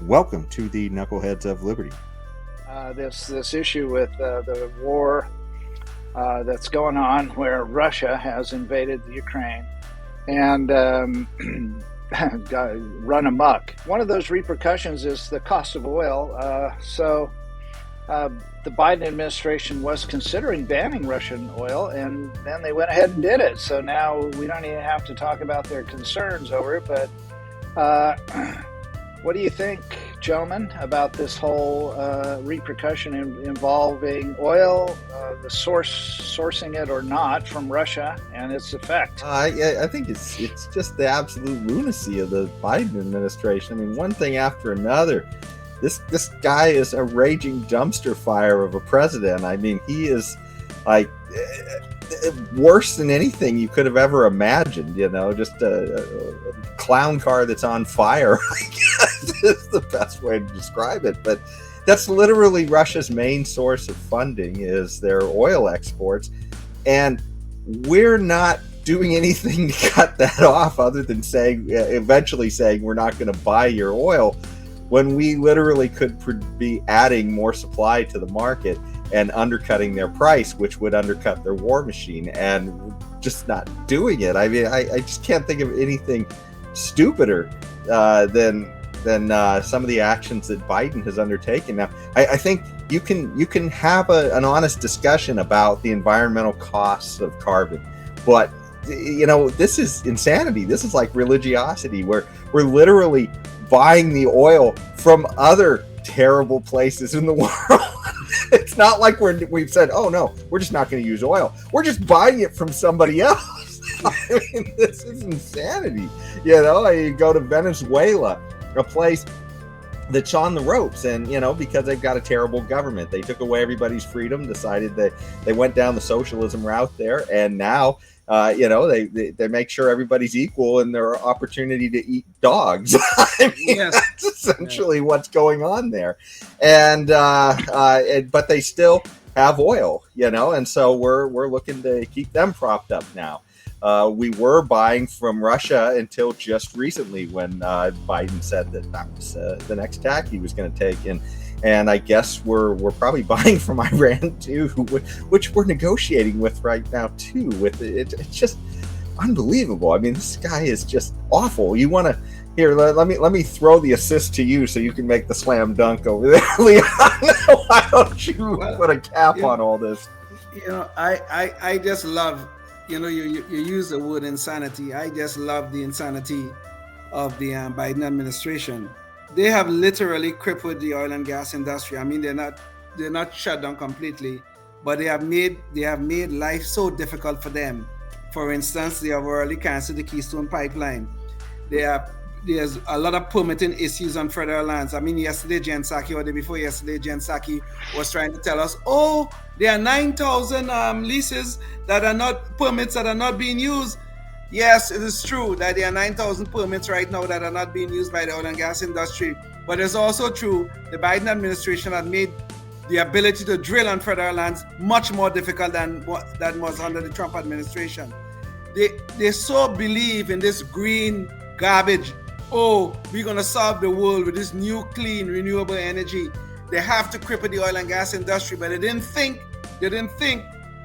Welcome to the Knuckleheads of Liberty. This issue with the war that's going on, where Russia has invaded the Ukraine and run amok. One of those repercussions is the cost of oil. Uh, the Biden administration was considering banning Russian oil, and then they went ahead and did it. So now we don't even have to talk about their concerns over it. But what do you think, gentlemen, about this whole repercussion involving oil, the sourcing it or not from Russia, and its effect? I think it's just the absolute lunacy of the Biden administration. I mean, one thing after another. This guy is a raging dumpster fire of a president. I mean, he is like worse than anything you could have ever imagined. You know, just a clown car that's on fire. I guess is the best way to describe it. But that's literally Russia's main source of funding is their oil exports, and we're not doing anything to cut that off other than eventually saying we're not going to buy your oil, when we literally could be adding more supply to the market and undercutting their price, which would undercut their war machine, and just not doing it. I mean, I just can't think of anything stupider than some of the actions that Biden has undertaken. Now, I think you can have an honest discussion about the environmental costs of carbon, but this is insanity. This is like religiosity, where we're literally buying the oil from other terrible places in the world. It's not like we've said, oh no, we're just not going to use oil. We're just buying it from somebody else. I mean, this is insanity. You go to Venezuela, a place that's on the ropes, and because they've got a terrible government, they took away everybody's freedom, decided that they went down the socialism route there, and now they make sure everybody's equal in their opportunity to eat dogs. I mean, yes. That's essentially what's going on there. And but they still have oil, and so we're looking to keep them propped up now. We were buying from Russia until just recently, when Biden said that was the next tack he was going to take. And I guess we're probably buying from Iran too, which we're negotiating with right now too. With it, it's just unbelievable. I mean, this guy is just awful. You want to let me throw the assist to you so you can make the slam dunk over there, Leon. Why don't you put a cap on all this? I just love. You use the word insanity. I just love the insanity of the Biden administration. They have literally crippled the oil and gas industry. I mean, they're not shut down completely, but they have made life so difficult for them. For instance, they have already canceled the Keystone Pipeline. There's a lot of permitting issues on federal lands. I mean, yesterday, Jen Psaki, or the day before yesterday, Jen Psaki was trying to tell us, there are 9,000 leases permits that are not being used. Yes, it is true that there are 9,000 permits right now that are not being used by the oil and gas industry. But it's also true the Biden administration had made the ability to drill on federal lands much more difficult than that was under the Trump administration. They so believe in this green garbage. We're going to solve the world with this new, clean, renewable energy. They have to cripple the oil and gas industry, but they didn't think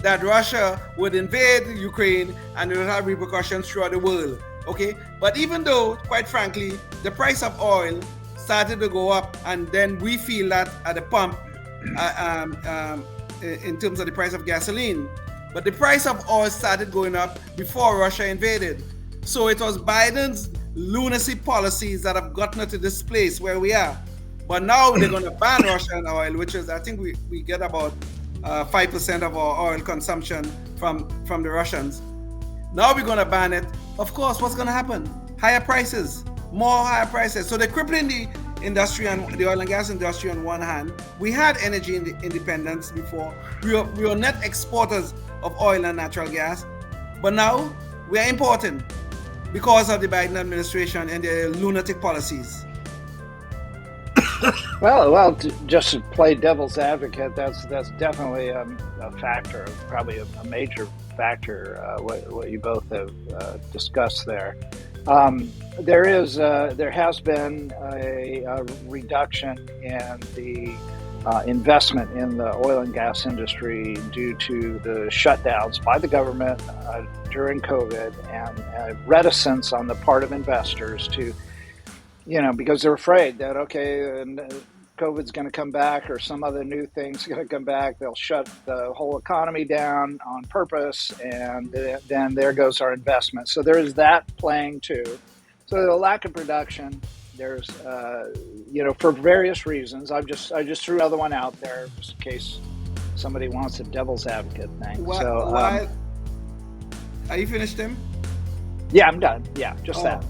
that Russia would invade Ukraine and it would have repercussions throughout the world. Okay, but even though, quite frankly, the price of oil started to go up, and then we feel that at the pump in terms of the price of gasoline, but the price of oil started going up before Russia invaded. So it was Biden's lunacy policies that have gotten us to this place where we are. But now they're going to ban Russian oil, which is, I think we get about 5% of our oil consumption from the Russians. Now we're going to ban it. Of course, what's going to happen? Higher prices, more higher prices. So they're crippling the industry and the oil and gas industry on one hand. We had energy independence before. We were net exporters of oil and natural gas. But now we are importing because of the Biden administration and their lunatic policies. Well, just to play devil's advocate, that's definitely a factor, probably a major factor, what you both have discussed there. There has been a reduction in the investment in the oil and gas industry due to the shutdowns by the government during COVID and reticence on the part of investors to, because they're afraid that, COVID's going to come back or some other new thing's going to come back. They'll shut the whole economy down on purpose, and then there goes our investment. So there is that playing too. So the lack of production, there's, for various reasons. I just threw another one out there just in case somebody wants a devil's advocate thing. Are you finished, Tim? Yeah, I'm done. Yeah, just that.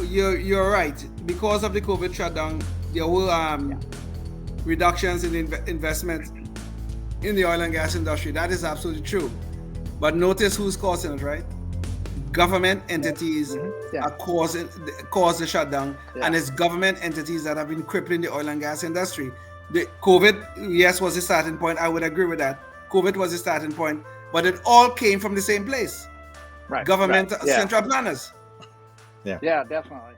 You're right. Because of the COVID shutdown, there were reductions in investment in the oil and gas industry. That is absolutely true. But notice who's causing it, right? Government entities are cause the shutdown, and it's government entities that have been crippling the oil and gas industry. The COVID, yes, was the starting point. I would agree with that. COVID was the starting point, but it all came from the same place. Right. Government, central planners. Yeah, definitely.